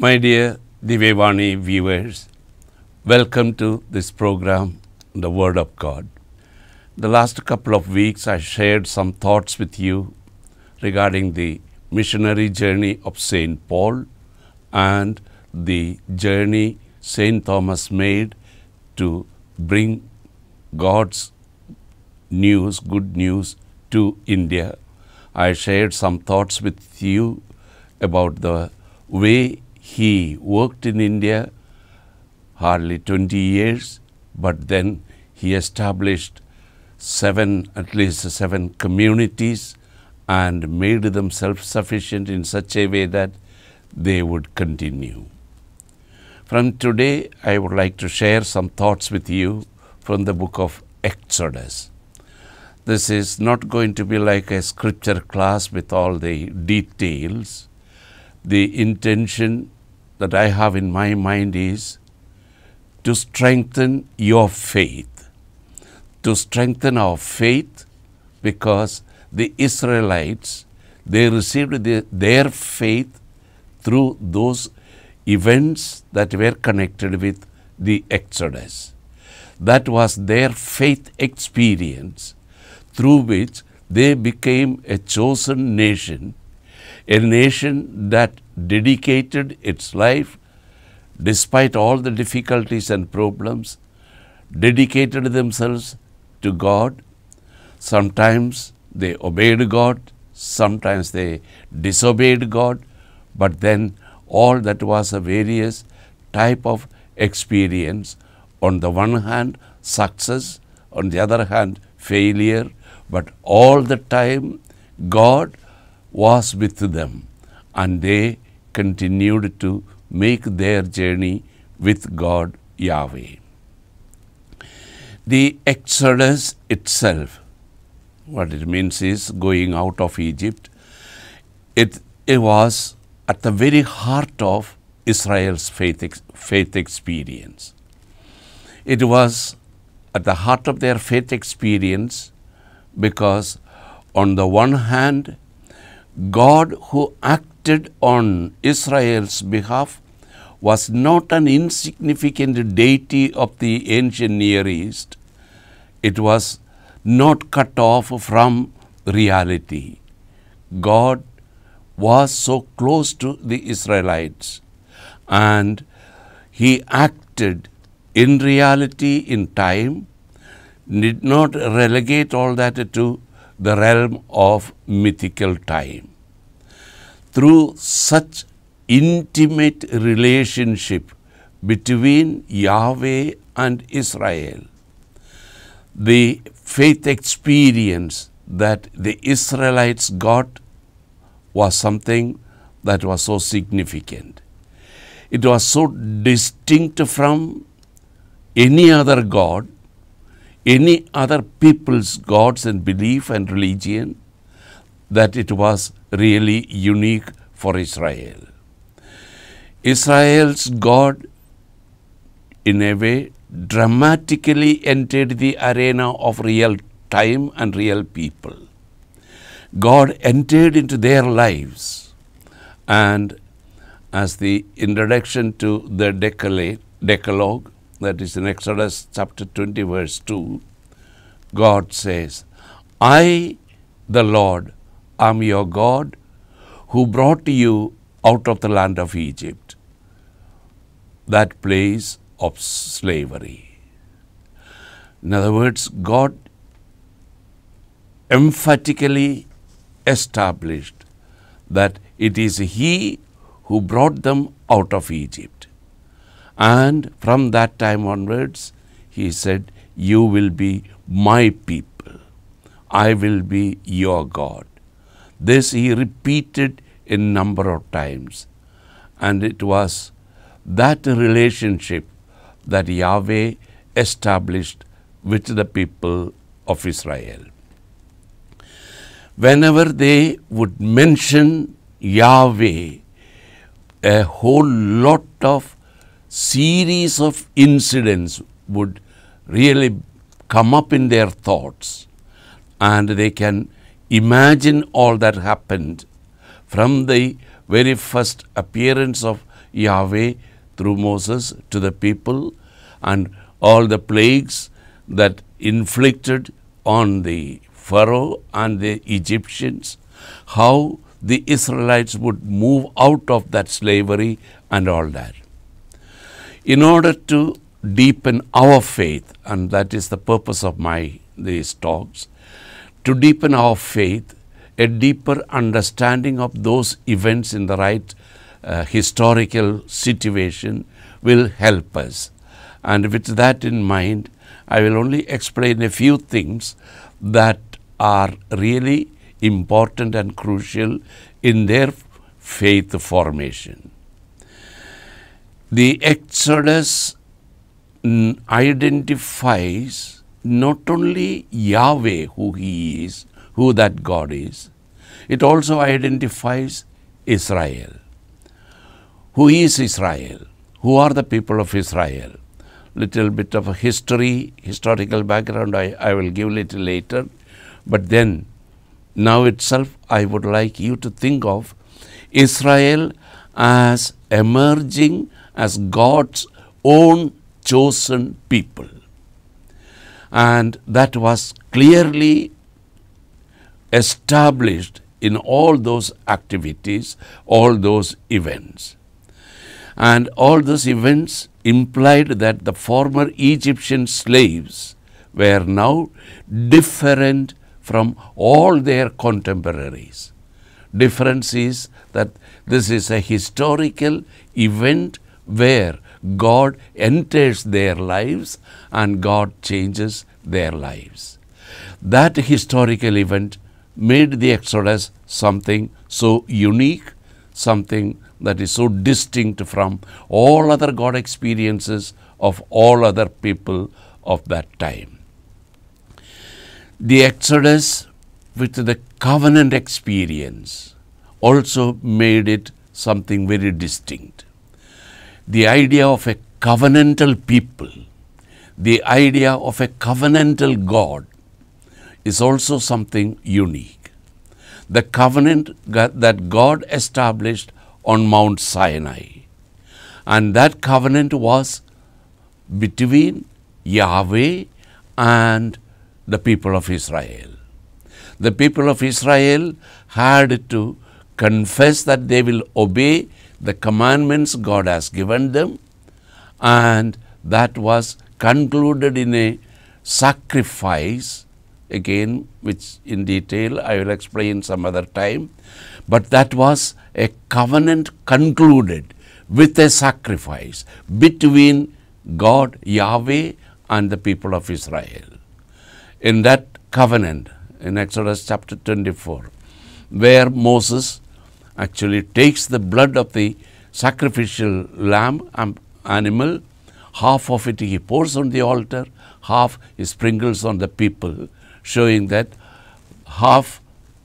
My dear Divyavani viewers, welcome to this program, The Word of God. The last couple of weeks I shared some thoughts with you regarding the missionary journey of St. Paul and the journey St. Thomas made to bring God's news, good news to India. I shared some thoughts with you about the way he worked in India, hardly 20 years, but then he established at least seven communities and made them self-sufficient in such a way that they would continue. From today, I would like to share some thoughts with you from the book of Exodus. This is not going to be like a scripture class with all the details. The intention that I have in my mind is to strengthen your faith. To strengthen our faith, because the Israelites, they received their faith through those events that were connected with the Exodus. That was their faith experience through which they became a chosen nation, a nation that dedicated its life, despite all the difficulties and problems, dedicated themselves to God. Sometimes they obeyed God, sometimes they disobeyed God, but then all that was a various type of experience. On the one hand, success, on the other hand, failure, but all the time God was with them and they continued to make their journey with God, Yahweh. The Exodus itself, what it means is going out of Egypt. It was at the very heart of Israel's faith experience. It was at the heart of their faith experience because on the one hand, God who acted on Israel's behalf was not an insignificant deity of the ancient Near East. It was not cut off from reality. God was so close to the Israelites and he acted in reality, in time, did not relegate all that to the realm of mythical time. Through such intimate relationship between Yahweh and Israel, the faith experience that the Israelites got was something that was so significant. It was so distinct from any other God, any other people's gods and belief and religion, that it was really unique for Israel. Israel's God, in a way, dramatically entered the arena of real time and real people. God entered into their lives, and as the introduction to the Decalogue, that is in Exodus chapter 20 verse 2, God says, I, the Lord, am your God who brought you out of the land of Egypt, that place of slavery. In other words, God emphatically established that it is He who brought them out of Egypt. And from that time onwards, He said, you will be my people. I will be your God. This He repeated a number of times. And it was that relationship that Yahweh established with the people of Israel. Whenever they would mention Yahweh, a whole lot of series of incidents would really come up in their thoughts, and they can imagine all that happened from the very first appearance of Yahweh through Moses to the people, and all the plagues that inflicted on the Pharaoh and the Egyptians, how the Israelites would move out of that slavery and all that. In order to deepen our faith, and that is the purpose of these talks, to deepen our faith, a deeper understanding of those events in the right historical situation will help us. And with that in mind, I will only explain a few things that are really important and crucial in their faith formation. The Exodus identifies not only Yahweh, who He is, who that God is, it also identifies Israel. Who is Israel? Who are the people of Israel? Little bit of a historical background I will give little later. But then, now itself, I would like you to think of Israel as emerging as God's own chosen people. And that was clearly established in all those activities, all those events. And all those events implied that the former Egyptian slaves were now different from all their contemporaries. Difference is that this is a historical event where God enters their lives and God changes their lives. That historical event made the Exodus something so unique, something that is so distinct from all other God experiences of all other people of that time. The Exodus with the covenant experience also made it something very distinct. The idea of a covenantal people, the idea of a covenantal God is also something unique. The covenant that God established on Mount Sinai, and that covenant was between Yahweh and the people of Israel. The people of Israel had to confess that they will obey the commandments God has given them, and that was concluded in a sacrifice, again, which in detail I will explain some other time. But that was a covenant concluded with a sacrifice between God, Yahweh, and the people of Israel. In that covenant, in Exodus chapter 24, where Moses actually takes the blood of the sacrificial lamb animal, half of it he pours on the altar, half he sprinkles on the people, showing that half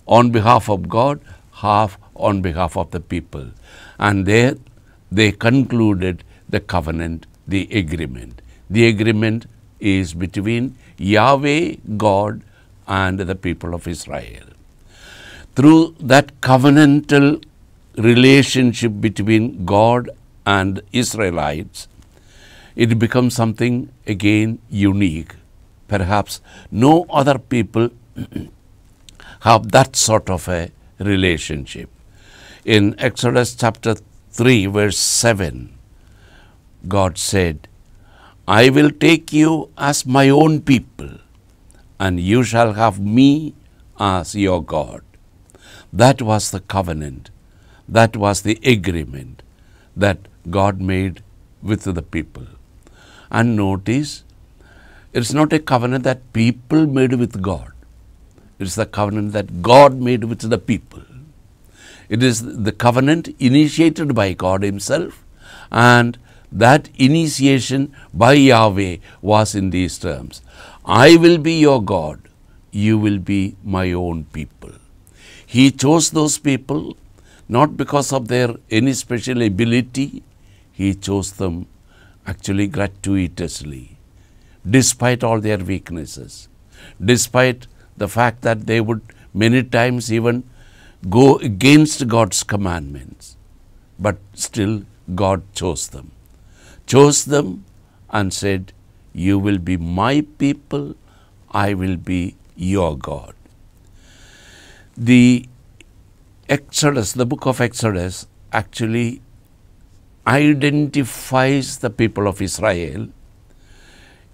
on behalf of God, half on behalf of the people. And there they concluded the covenant, the agreement. The agreement is between Yahweh, God, and the people of Israel. Through that covenantal relationship between God and Israelites, it becomes something again unique. Perhaps no other people have that sort of a relationship. In Exodus chapter 3 verse 7, God said, "I will take you as my own people, and you shall have me as your God." That was the covenant. That was the agreement that God made with the people. And notice, it's not a covenant that people made with God. It's the covenant that God made with the people. It is the covenant initiated by God Himself, and that initiation by Yahweh was in these terms: "I will be your God, you will be my own people." He chose those people not because of their any special ability. He chose them actually gratuitously, despite all their weaknesses, despite the fact that they would many times even go against God's commandments. But still God chose them. Chose them and said, you will be my people, I will be your God. The Exodus, the book of Exodus, actually identifies the people of Israel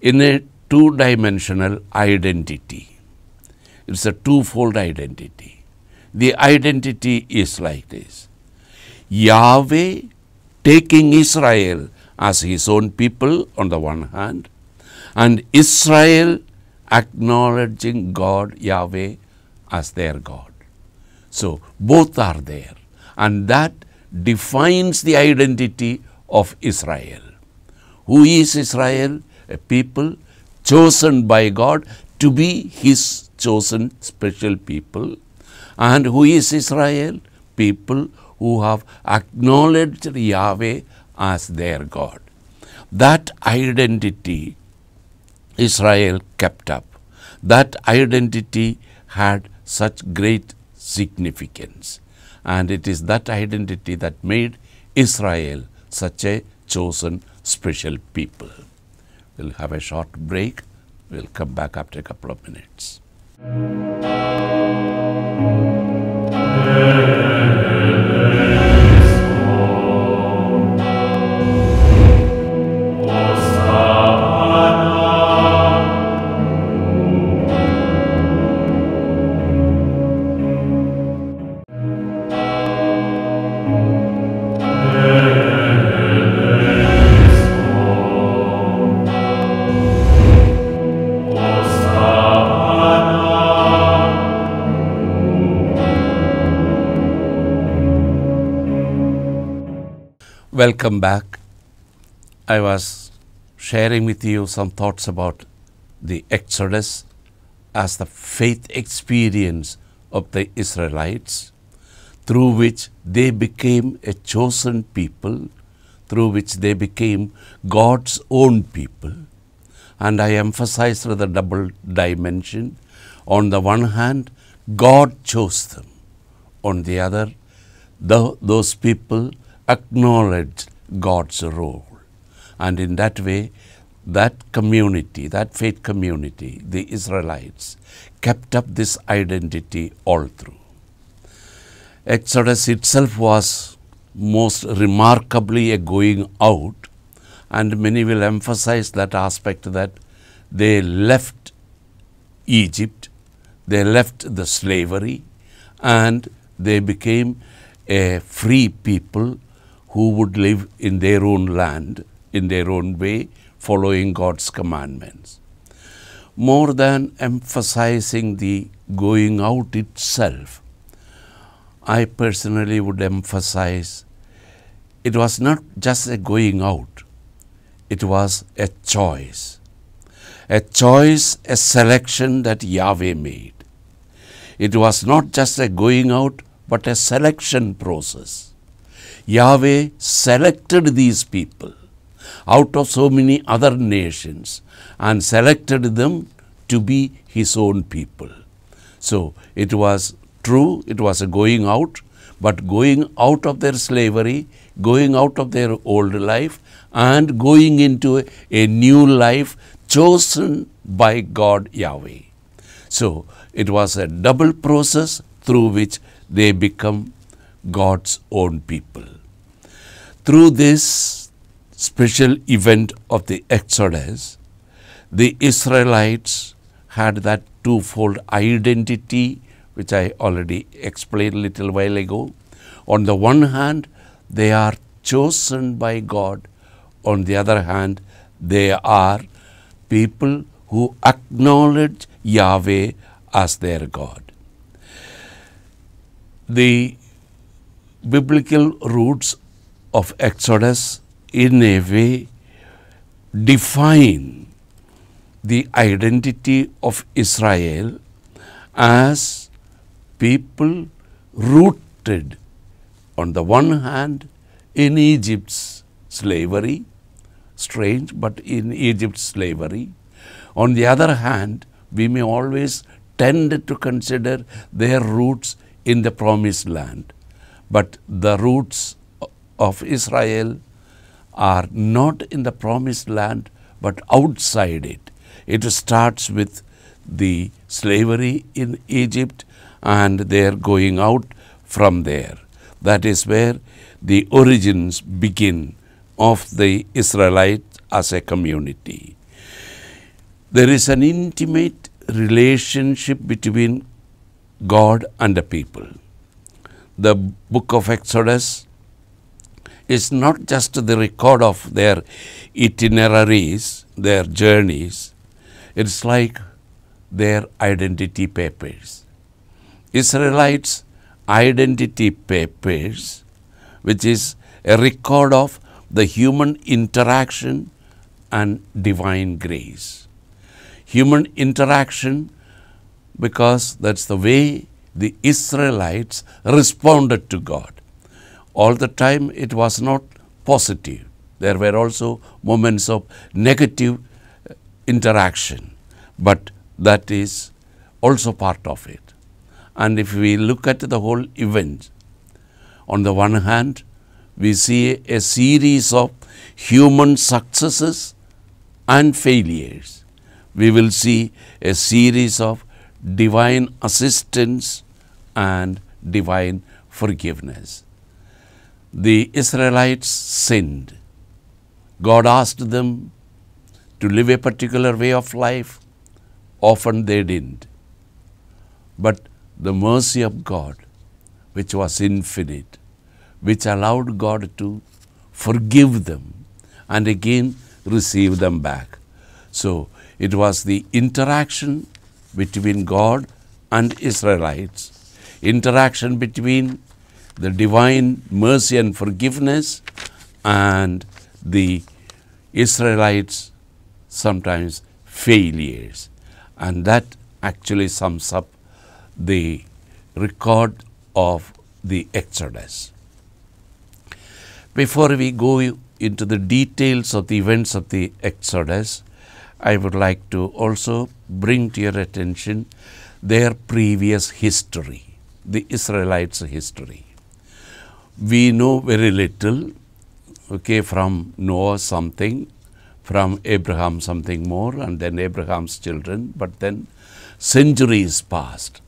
in a two-dimensional identity. It's a twofold identity. The identity is like this: Yahweh taking Israel as his own people on the one hand, and Israel acknowledging God, Yahweh, as their God. So both are there, and that defines the identity of Israel. Who is Israel? A people chosen by God to be his chosen special people. And who is Israel? People who have acknowledged Yahweh as their God. That identity Israel kept up. That identity had such great significance. And it is that identity that made Israel such a chosen special people. We'll have a short break. We'll come back after a couple of minutes. Welcome back. I was sharing with you some thoughts about the Exodus as the faith experience of the Israelites, through which they became a chosen people, through which they became God's own people. And I emphasized the double dimension. On the one hand, God chose them. On the other, those people acknowledged God's role. And in that way, that community, that faith community, the Israelites, kept up this identity all through. Exodus itself was most remarkably a going out, and many will emphasize that aspect, that they left Egypt, they left the slavery, and they became a free people who would live in their own land, in their own way, following God's commandments. More than emphasizing the going out itself, I personally would emphasize it was not just a going out, it was a choice, a selection that Yahweh made. It was not just a going out, but a selection process. Yahweh selected these people out of so many other nations and selected them to be his own people. So it was true, it was a going out, but going out of their slavery, going out of their old life, and going into a new life chosen by God Yahweh. So it was a double process through which they become God's own people. Through this special event of the Exodus, the Israelites had that twofold identity, which I already explained a little while ago. On the one hand, they are chosen by God. On the other hand, they are people who acknowledge Yahweh as their God. The biblical roots of Exodus in a way define the identity of Israel as people rooted on the one hand in Egypt's slavery, strange, but in Egypt's slavery. On the other hand, we may always tend to consider their roots in the promised land. But the roots of Israel are not in the promised land but outside it. It starts with the slavery in Egypt and they are going out from there. That is where the origins begin of the Israelites as a community. There is an intimate relationship between God and the people. The book of Exodus is not just the record of their itineraries, their journeys. It's like their identity papers. Israelites' identity papers, which is a record of the human interaction and divine grace. Human interaction, because that's the way the Israelites responded to God. All the time it was not positive. There were also moments of negative interaction, but that is also part of it. And if we look at the whole event, on the one hand, we see a series of human successes and failures. We will see a series of divine assistance and divine forgiveness. The Israelites sinned. God asked them to live a particular way of life. Often they didn't. But the mercy of God, which was infinite, which allowed God to forgive them and again receive them back. So it was the interaction between God and Israelites, interaction between the divine mercy and forgiveness and the Israelites' sometimes failures. And that actually sums up the record of the Exodus. Before we go into the details of the events of the Exodus, I would like to also bring to your attention their previous history, the Israelites' history. We know very little, from Noah something, from Abraham something more, and then Abraham's children, but then centuries passed.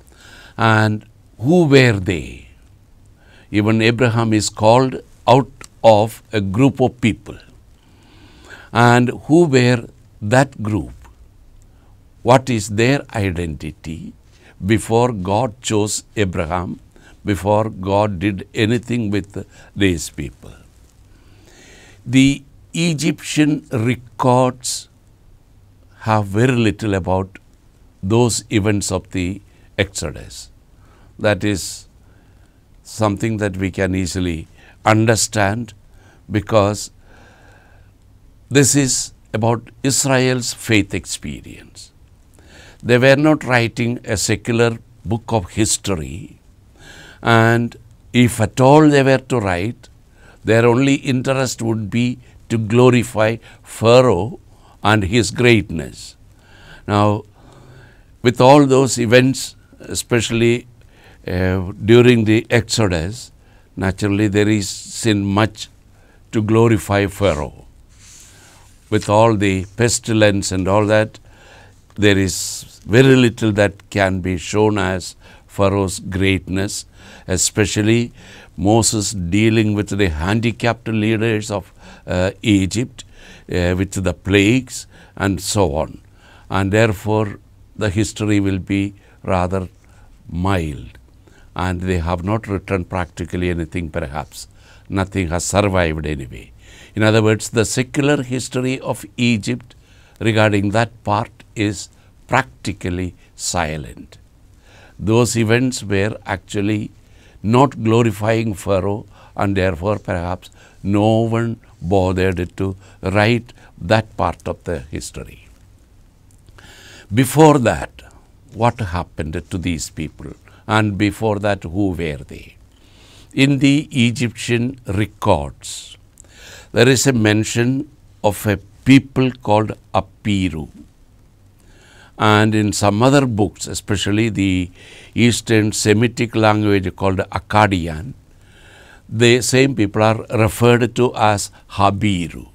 And who were they? Even Abraham is called out of a group of people. And who were that group? What is their identity before God chose Abraham, before God did anything with these people? The Egyptian records have very little about those events of the Exodus. That is something that we can easily understand, because this is about Israel's faith experience. They were not writing a secular book of history, and if at all they were to write, their only interest would be to glorify Pharaoh and his greatness. Now, with all those events, especially during the Exodus, naturally there isn't much to glorify Pharaoh. With all the pestilence and all that, there is very little that can be shown as Pharaoh's greatness, especially Moses dealing with the handicapped leaders of Egypt, with the plagues and so on. And therefore, the history will be rather mild. And they have not written practically anything perhaps. Nothing has survived anyway. In other words, the secular history of Egypt regarding that part is practically silent. Those events were actually not glorifying Pharaoh, and therefore perhaps no one bothered to write that part of the history. Before that, what happened to these people? And before that, who were they? In the Egyptian records, there is a mention of a people called Apiru. And in some other books, especially the Eastern Semitic language called Akkadian, the same people are referred to as Habiru.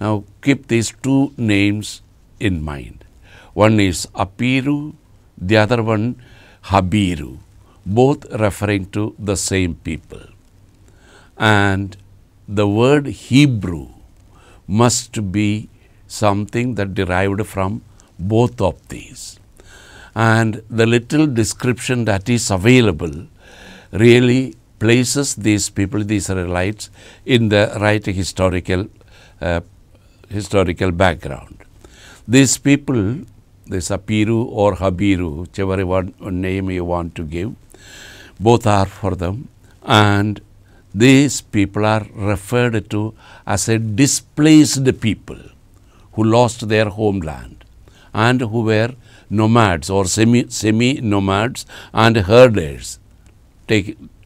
Now keep these two names in mind. One is Apiru, the other one Habiru, both referring to the same people. And the word Hebrew must be something that derived from both of these. And the little description that is available really places these people, the Israelites, in the right historical background. These people, this Apiru or Habiru, whichever one name you want to give, both are for them, and these people are referred to as a displaced people who lost their homeland and who were nomads or semi-nomads and herders,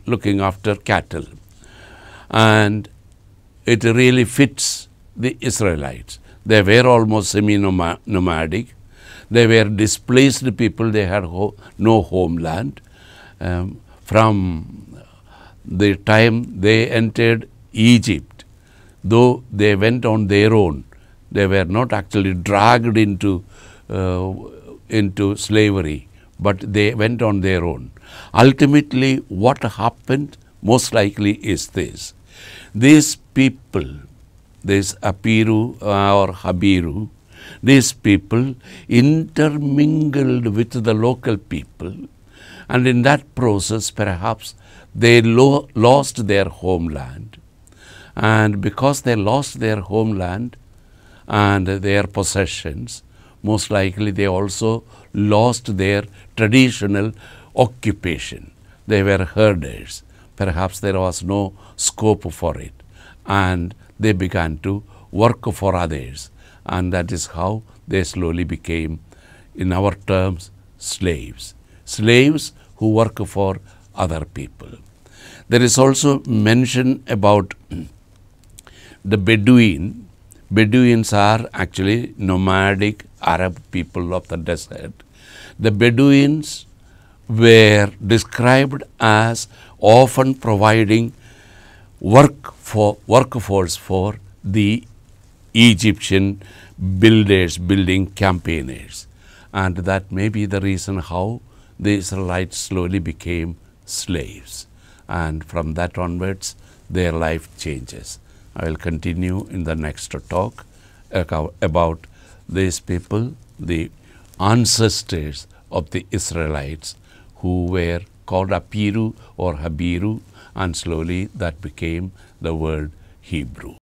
looking after cattle. And it really fits the Israelites. They were almost semi-nomadic. They were displaced people. They had no homeland. From the time they entered Egypt, though they went on their own, they were not actually dragged into slavery, but they went on their own. Ultimately, what happened most likely is this. These people, this Apiru or Habiru, these people intermingled with the local people, and in that process perhaps they lost their homeland. And because they lost their homeland and their possessions, most likely they also lost their traditional occupation. They were herders. Perhaps there was no scope for it, and they began to work for others, and that is how they slowly became, in our terms, slaves. Slaves who work for other people. There is also mention about the Bedouin. Bedouins are actually nomadic Arab people of the desert. The Bedouins were described as often providing workforce for the Egyptian builders, building campaigners. And that may be the reason how the Israelites slowly became slaves. And from that onwards, their life changes. I will continue in the next talk about these people, the ancestors of the Israelites, who were called Apiru or Habiru, and slowly that became the word Hebrew.